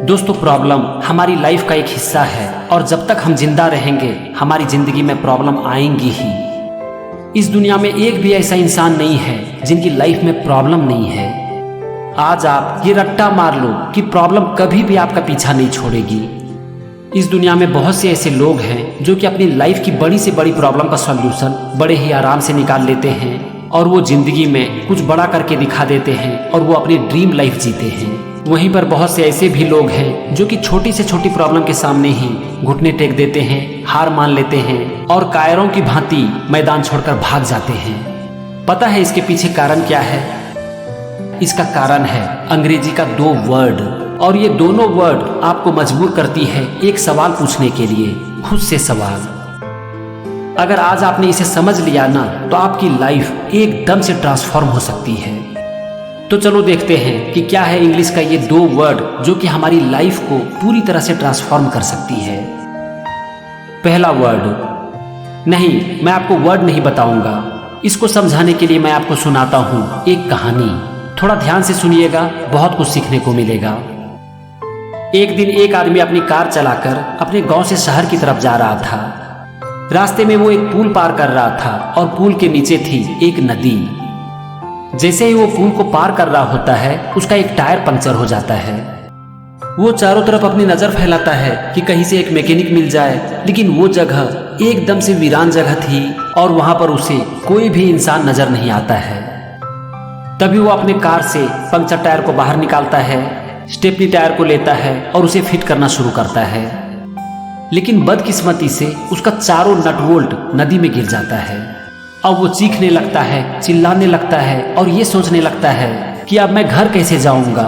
दोस्तों, प्रॉब्लम हमारी लाइफ का एक हिस्सा है और जब तक हम जिंदा रहेंगे हमारी जिंदगी में प्रॉब्लम आएंगी ही। इस दुनिया में एक भी ऐसा इंसान नहीं है जिनकी लाइफ में प्रॉब्लम नहीं है। आज आप ये रट्टा मार लो कि प्रॉब्लम कभी भी आपका पीछा नहीं छोड़ेगी। इस दुनिया में बहुत से ऐसे लोग हैं जो कि अपनी लाइफ की बड़ी से बड़ी प्रॉब्लम का सॉल्यूशन बड़े ही आराम से निकाल लेते हैं और वो जिंदगी में कुछ बड़ा करके दिखा देते हैं और वो अपनी ड्रीम लाइफ जीते हैं। वहीं पर बहुत से ऐसे भी लोग हैं जो कि छोटी से छोटी प्रॉब्लम के सामने ही घुटने टेक देते हैं, हार मान लेते हैं और कायरों की भांति मैदान छोड़कर भाग जाते हैं। पता है इसके पीछे कारण क्या है? इसका कारण है अंग्रेजी का 2 वर्ड, और ये दोनों वर्ड आपको मजबूर करती है एक सवाल पूछने के लिए, खुद से सवाल। अगर आज आपने इसे समझ लिया ना तो आपकी लाइफ एकदम से ट्रांसफॉर्म हो सकती है। तो चलो देखते हैं कि क्या है इंग्लिश का ये 2 वर्ड जो कि हमारी लाइफ को पूरी तरह से ट्रांसफॉर्म कर सकती है। पहला वर्ड, नहीं मैं आपको वर्ड नहीं बताऊंगा, इसको समझाने के लिए मैं आपको सुनाता हूं एक कहानी। थोड़ा ध्यान से सुनिएगा, बहुत कुछ सीखने को मिलेगा। एक दिन एक आदमी अपनी कार चलाकर अपने गांव से शहर की तरफ जा रहा था। रास्ते में वो एक पुल पार कर रहा था और पुल के नीचे थी एक नदी। जैसे ही वो पुल को पार कर रहा होता है उसका एक टायर पंक्चर हो जाता है। वो चारों तरफ अपनी नजर फैलाता है कि कहीं से एक मैकेनिक मिल जाए, लेकिन वो जगह एकदम से वीरान जगह थी और वहां पर उसे कोई भी इंसान नजर नहीं आता है। तभी वो अपने कार से पंक्चर टायर को बाहर निकालता है, स्टेपनी टायर को लेता है और उसे फिट करना शुरू करता है। लेकिन बदकिस्मती से उसका चारों नट बोल्ट नदी में गिर जाता है। अब वो चीखने लगता है, चिल्लाने लगता है और ये सोचने लगता है कि अब मैं घर कैसे जाऊंगा।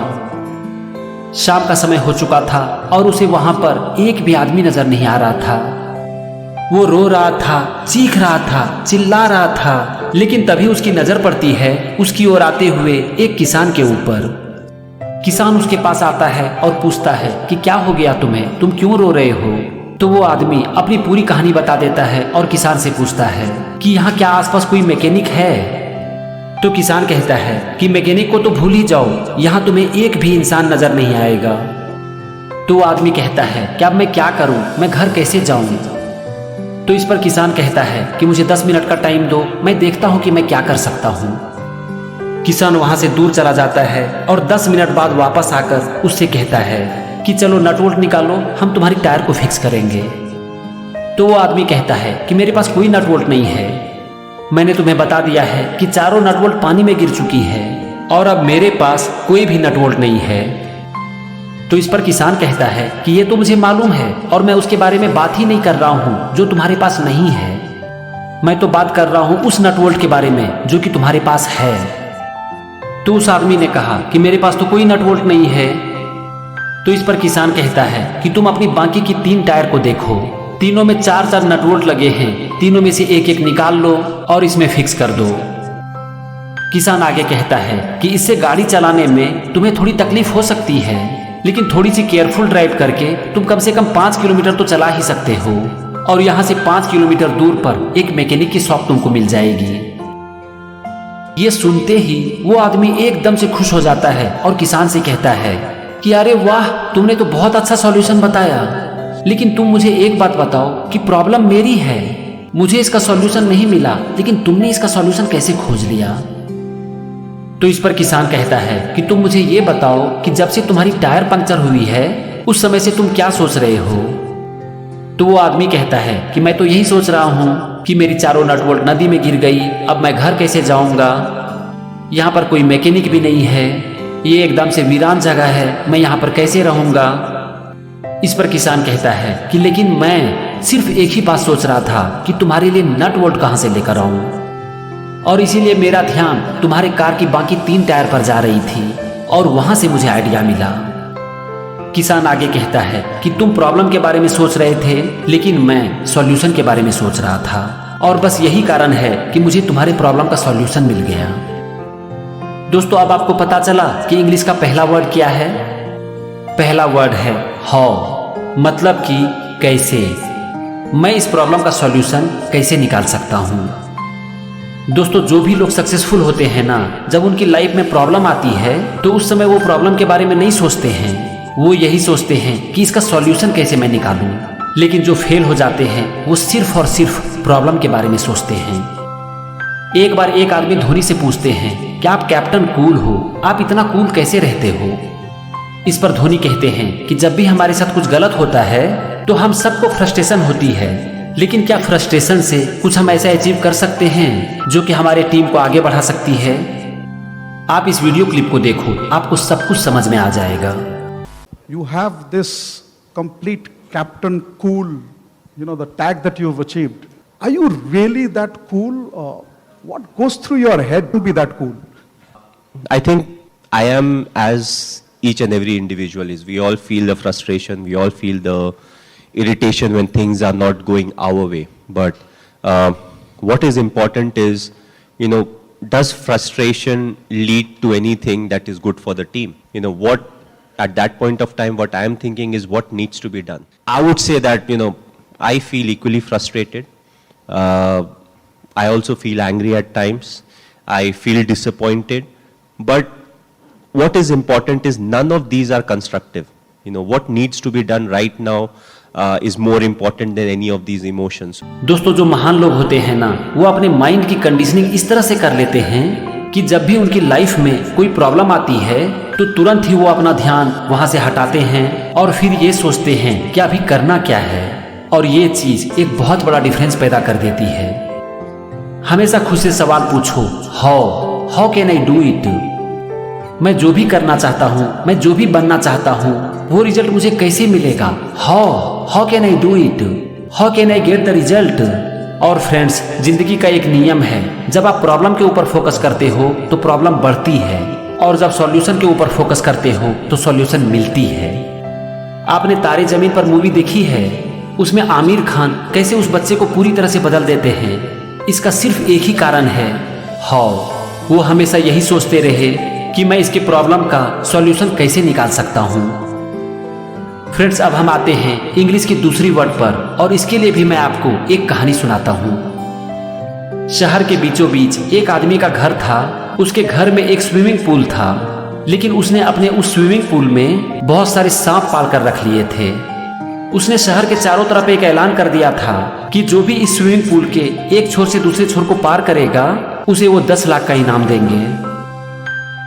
शाम का समय हो चुका था और उसे वहां पर एक भी आदमी नजर नहीं आ रहा था। वो रो रहा था, चीख रहा था, चिल्ला रहा था, लेकिन तभी उसकी नजर पड़ती है उसकी ओर आते हुए एक किसान के ऊपर। किसान उसके पास आता है और पूछता है कि क्या हो गया तुम्हें, तुम क्यों रो रहे हो? तो वो आदमी अपनी पूरी कहानी बता देता है और किसान से पूछता है कि यहाँ क्या आसपास कोई मैकेनिक है? तो किसान कहता है कि मैकेनिक को तो भूल ही जाओ, यहाँ तुम्हें एक भी इंसान नजर नहीं आएगा। तो वो आदमी कहता है कि अब मैं क्या करूं, मैं घर कैसे जाऊं? तो इस पर किसान कहता है कि मुझे 10 मिनट का टाइम दो, मैं देखता हूं कि मैं क्या कर सकता हूं। किसान वहां से दूर चला जाता है और 10 मिनट बाद वापस आकर उससे कहता है कि चलो नट बोल्ट निकालो, हम तुम्हारी टायर को फिक्स करेंगे। तो वो आदमी कहता है कि मेरे पास कोई नट बोल्ट नहीं है, मैंने तुम्हें बता दिया है कि चारों नट बोल्ट पानी में गिर चुकी है और अब मेरे पास कोई भी नट बोल्ट नहीं है। तो इस पर किसान कहता है कि ये तो मुझे मालूम है और मैं उसके बारे में बात ही नहीं कर रहा हूं जो तुम्हारे पास नहीं है, मैं तो बात कर रहा हूं उस नट बोल्ट के बारे में जो कि तुम्हारे पास है। तो उस आदमी ने कहा कि मेरे पास तो कोई नट बोल्ट नहीं है। तो इस पर किसान कहता है कि तुम अपनी बाकी की 3 टायर को देखो, तीनों में 4-4 नट बोल्ट लगे हैं, तीनों में से एक एक निकाल लो और इसमें फिक्स कर दो। किसान आगे कहता है कि इससे गाड़ी चलाने में तुम्हें थोड़ी तकलीफ हो सकती है, लेकिन थोड़ी सी केयरफुल ड्राइव करके तुम कम से कम 5 किलोमीटर तो चला ही सकते हो और यहाँ से 5 किलोमीटर दूर पर एक मैकेनिक की शॉप तुमको मिल जाएगी। ये सुनते ही वो आदमी एकदम से खुश हो जाता है और किसान से कहता है कि अरे वाह, तुमने तो बहुत अच्छा सॉल्यूशन बताया, लेकिन तुम मुझे एक बात बताओ कि प्रॉब्लम मेरी है, मुझे इसका सॉल्यूशन नहीं मिला, लेकिन तुमने इसका सॉल्यूशन कैसे खोज लिया? तो इस पर किसान कहता है कि तुम मुझे ये बताओ कि जब से तुम्हारी टायर पंक्चर हुई है उस समय से तुम क्या सोच रहे हो? तो वो आदमी कहता है कि मैं तो यही सोच रहा हूँ कि मेरी चारों नट बोल्ट नदी में गिर गई, अब मैं घर कैसे जाऊंगा, यहाँ पर कोई मैकेनिक भी नहीं है, ये एकदम से वीरान जगह है, मैं यहाँ पर कैसे रहूंगा? इस पर किसान कहता है कि लेकिन मैं सिर्फ एक ही बात सोच रहा था कि तुम्हारे लिए नट बोल्ट कहाँ से लेकर आऊं, और इसीलिए मेरा ध्यान तुम्हारे कार की बाकी 3 टायर पर जा रही थी और वहां से मुझे आइडिया मिला। किसान आगे कहता है कि तुम प्रॉब्लम के बारे में सोच रहे थे, लेकिन मैं सॉल्यूशन के बारे में सोच रहा था और बस यही कारण है कि मुझे तुम्हारे प्रॉब्लम का सॉल्यूशन मिल गया। दोस्तों, अब आपको पता चला कि इंग्लिश का पहला वर्ड क्या है? पहला वर्ड है हाउ, मतलब कि कैसे, मैं इस प्रॉब्लम का सॉल्यूशन कैसे निकाल सकता हूं। दोस्तों, जो भी लोग सक्सेसफुल होते हैं ना, जब उनकी लाइफ में प्रॉब्लम आती है तो उस समय वो प्रॉब्लम के बारे में नहीं सोचते हैं, वो यही सोचते हैं कि इसका सॉल्यूशन कैसे मैं निकालूं। लेकिन जो फेल हो जाते हैं वो सिर्फ और सिर्फ प्रॉब्लम के बारे में सोचते हैं। एक बार एक आदमी धोनी से पूछते हैं कि आप कैप्टन कूल हो, आप इतना कूल कैसे रहते हो। इस पर धोनी कहते हैं कि जब भी हमारे साथ कुछ गलत होता है तो हम सबको फ्रस्ट्रेशन होती है, लेकिन क्या फ्रस्ट्रेशन से कुछ हम ऐसा अचीव कर सकते हैं जो कि हमारे टीम को आगे बढ़ा सकती है। आप इस वीडियो क्लिप को देखो, आपको सब कुछ समझ में आ जाएगा। You have this complete captain cool, the tag that you've achieved. Are you really that cool? What goes through your head to be that cool? I think I am as each and every individual is. We all feel the frustration, we all feel the irritation when things are not going our way. But what is important is, does frustration lead to anything that is good for the team? What at that point of time, what I am thinking is what needs to be done. I would say that, I feel equally frustrated. I also feel angry at times. I feel disappointed. But what is important is none of these are constructive. What needs to be done right now is more important than any of these emotions. दोस्तों, जो महान लोग होते हैं ना, वो अपने mind की कंडीशनिंग इस तरह से कर लेते हैं कि जब भी उनकी लाइफ में कोई प्रॉब्लम आती है तो तुरंत ही वो अपना ध्यान वहां से हटाते हैं और फिर ये सोचते हैं कि अभी करना क्या है। और ये चीज एक बहुत बड़ा डिफरेंस पैदा कर देती है। हमेशा खुद से सवाल पूछो, how can I do it. मैं जो भी करना चाहता हूँ, मैं जो भी बनना चाहता हूँ, वो रिजल्ट मुझे कैसे मिलेगा। How can I do it, how can I get the result. और फ्रेंड्स, जिंदगी का एक नियम है, जब आप प्रॉब्लम के ऊपर फोकस करते हो तो प्रॉब्लम बढ़ती है, और जब सॉल्यूशन के ऊपर फोकस करते हो तो सॉल्यूशन मिलती है। आपने तारे जमीन पर मूवी देखी है, उसमें आमिर खान कैसे उस बच्चे को पूरी तरह से बदल देते हैं। इसका सिर्फ एक ही कारण है, हाउ। वो हमेशा यही सोचते रहे कि मैं इसके प्रॉब्लम का सॉल्यूशन कैसे निकाल सकता हूँ। फ्रेंड्स, अब हम आते हैं इंग्लिश की दूसरी वर्ड पर, और इसके लिए भी मैं आपको एक कहानी सुनाता हूँ। शहर के बीचों बीच एक आदमी का घर था। उसके घर में एक स्विमिंग पूल था, लेकिन उसने अपने उस स्विमिंग पूल में बहुत सारे सांप पाल कर रख लिए थे। उसने शहर के चारों तरफ एक ऐलान कर दिया था कि जो भी इस स्विमिंग पूल के एक छोर से दूसरे छोर को पार करेगा, उसे वो 10 लाख का इनाम देंगे।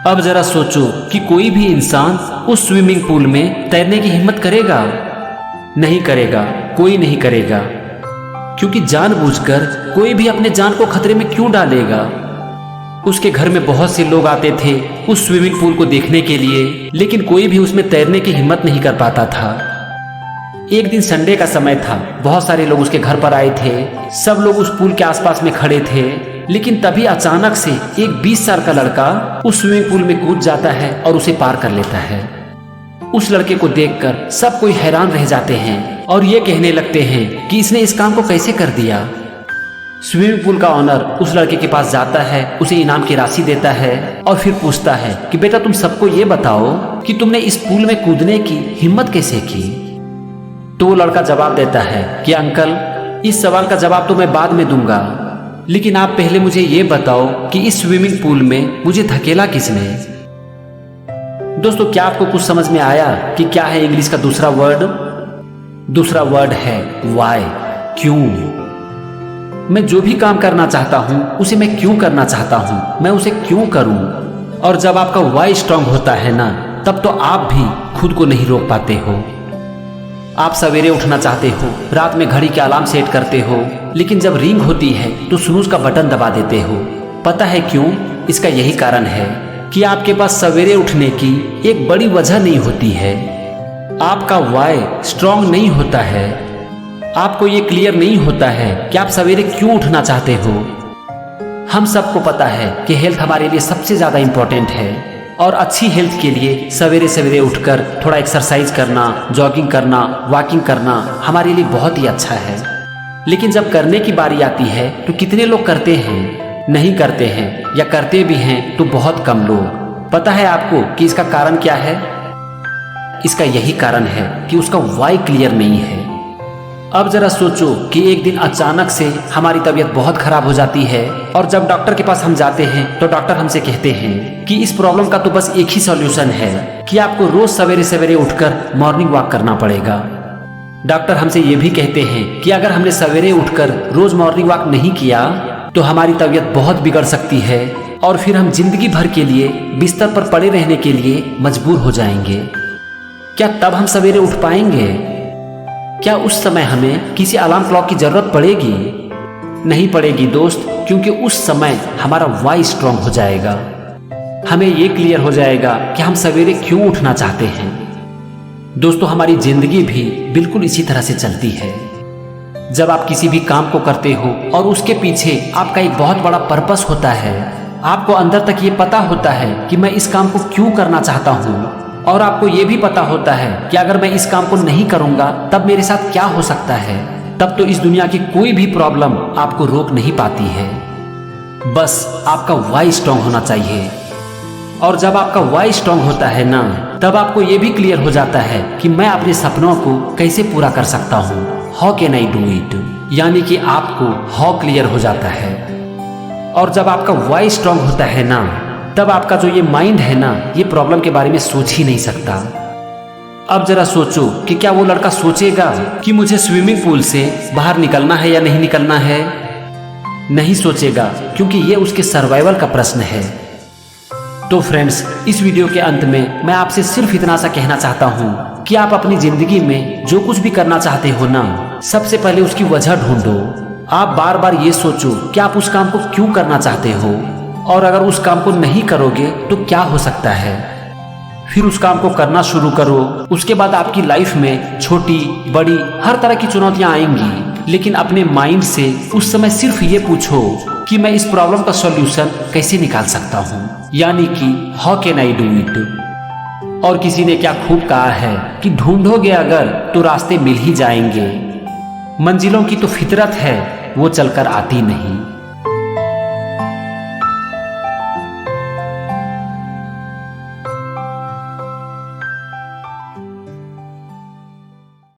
अब जरा सोचो कि कोई भी इंसान उस स्विमिंग पूल में तैरने की हिम्मत करेगा? नहीं करेगा, कोई नहीं करेगा, क्योंकि जानबूझकर कोई भी अपने जान को खतरे में क्यों डालेगा। उसके घर में बहुत से लोग आते थे उस स्विमिंग पूल को देखने के लिए, लेकिन कोई भी उसमें तैरने की हिम्मत नहीं कर पाता था। एक दिन संडे का समय था, बहुत सारे लोग उसके घर पर आए थे। सब लोग उस पूल के आसपास में खड़े थे, लेकिन तभी अचानक से एक 20 साल का लड़का उस स्विमिंग पूल में कूद जाता है और उसे पार कर लेता है। उस लड़के को देखकर सब कोई हैरान रह जाते हैं और ये कहने लगते हैं कि इसने इस काम को कैसे कर दिया। स्विमिंग पूल का ऑनर उस लड़के के पास जाता है, उसे इनाम की राशि देता है और फिर पूछता है कि बेटा, तुम सबको ये बताओ कि तुमने इस पूल में कूदने की हिम्मत कैसे की। तो वो लड़का जवाब देता है कि अंकल, इस सवाल का जवाब तो मैं बाद में दूंगा, लेकिन आप पहले मुझे ये बताओ कि इस स्विमिंग पूल में मुझे धकेला किसने। दोस्तों, क्या आपको कुछ समझ में आया कि क्या है इंग्लिश का दूसरा वर्ड? दूसरा वर्ड है वाई, क्यों। मैं जो भी काम करना चाहता हूं उसे मैं क्यों करना चाहता हूं, मैं उसे क्यों करूं। और जब आपका वाई स्ट्रांग होता है ना, तब तो आप भी खुद को नहीं रोक पाते हो। आप सवेरे उठना चाहते हो, रात में घड़ी के अलार्म सेट करते हो, लेकिन जब रिंग होती है तो स्नूज का बटन दबा देते हो। पता है क्यों? इसका यही कारण है कि आपके पास सवेरे उठने की एक बड़ी वजह नहीं होती है। आपका वाई स्ट्रांग नहीं होता है। आपको ये क्लियर नहीं होता है कि आप सवेरे क्यों उठना चाहते हो। हम सबको पता है कि हेल्थ हमारे लिए सबसे ज़्यादा इम्पोर्टेंट है, और अच्छी हेल्थ के लिए सवेरे सवेरे उठकर थोड़ा एक्सरसाइज करना, जॉगिंग करना, वॉकिंग करना हमारे लिए बहुत ही अच्छा है। लेकिन जब करने की बारी आती है तो कितने लोग करते हैं? नहीं करते हैं, या करते भी हैं तो बहुत कम लोग। पता है आपको कि इसका कारण क्या है? इसका यही कारण है कि उसका वाई क्लियर नहीं है। अब जरा सोचो कि एक दिन अचानक से हमारी तबीयत बहुत खराब हो जाती है और जब डॉक्टर के पास हम जाते हैं तो डॉक्टर हमसे कहते हैं कि इस प्रॉब्लम का तो बस एक ही सॉल्यूशन है कि आपको रोज सवेरे सवेरे उठकर मॉर्निंग वॉक करना पड़ेगा। डॉक्टर हमसे ये भी कहते हैं कि अगर हमने सवेरे उठकर रोज मॉर्निंग वॉक नहीं किया तो हमारी तबीयत बहुत बिगड़ सकती है और फिर हम जिंदगी भर के लिए बिस्तर पर पड़े रहने के लिए मजबूर हो जाएंगे। क्या तब हम सवेरे उठ पाएंगे? क्या उस समय हमें किसी अलार्म क्लॉक की जरूरत पड़ेगी? नहीं पड़ेगी दोस्त, क्योंकि उस समय हमारा वाई स्ट्रांग हो जाएगा। हमें ये क्लियर हो जाएगा कि हम सवेरे क्यों उठना चाहते हैं। दोस्तों, हमारी जिंदगी भी बिल्कुल इसी तरह से चलती है। जब आप किसी भी काम को करते हो और उसके पीछे आपका एक बहुत बड़ा पर्पस होता है, आपको अंदर तक ये पता होता है कि मैं इस काम को क्यों करना चाहता हूँ और आपको ये भी पता होता है कि अगर मैं इस काम को नहीं करूँगा तब मेरे साथ क्या हो सकता है, तब तो इस दुनिया की कोई भी प्रॉब्लम आपको रोक नहीं पाती है। बस आपका वाई स्ट्रांग होना चाहिए। और जब आपका वाई स्ट्रांग होता है ना, तब आपको ये भी क्लियर हो जाता है कि मैं अपने सपनों को कैसे पूरा कर सकता हूँ। How can I do it, यानी कि आपको हाउ क्लियर हो जाता है। और जब आपका वाई स्ट्रांग होता है ना, तब आपका जो ये माइंड है ना, ये प्रॉब्लम के बारे में सोच ही नहीं सकता। अब जरा सोचो कि क्या वो लड़का सोचेगा कि मुझे स्विमिंग पूल से बाहर निकलना है या नहीं निकलना है? नहीं सोचेगा, क्योंकि ये उसके सर्वाइवल का प्रश्न है। तो फ्रेंड्स, इस वीडियो के अंत में मैं आपसे सिर्फ इतना सा कहना चाहता हूँ कि आप अपनी जिंदगी में जो कुछ भी करना चाहते हो ना, सबसे पहले उसकी वजह ढूंढो। आप बार बार ये सोचो कि आप उस काम को क्यों करना चाहते हो, और अगर उस काम को नहीं करोगे तो क्या हो सकता है। फिर उस काम को करना शुरू करो। उसके बाद आपकी लाइफ में छोटी बड़ी हर तरह की चुनौतियां आएंगी, लेकिन अपने माइंड से उस समय सिर्फ ये पूछो कि मैं इस प्रॉब्लम का सॉल्यूशन कैसे निकाल सकता हूँ, यानी कि how can I do it. और किसी ने क्या खूब कहा है कि ढूंढोगे अगर तो रास्ते मिल ही जाएंगे। मंजिलों की तो फितरत है, वो चलकर आती नहीं।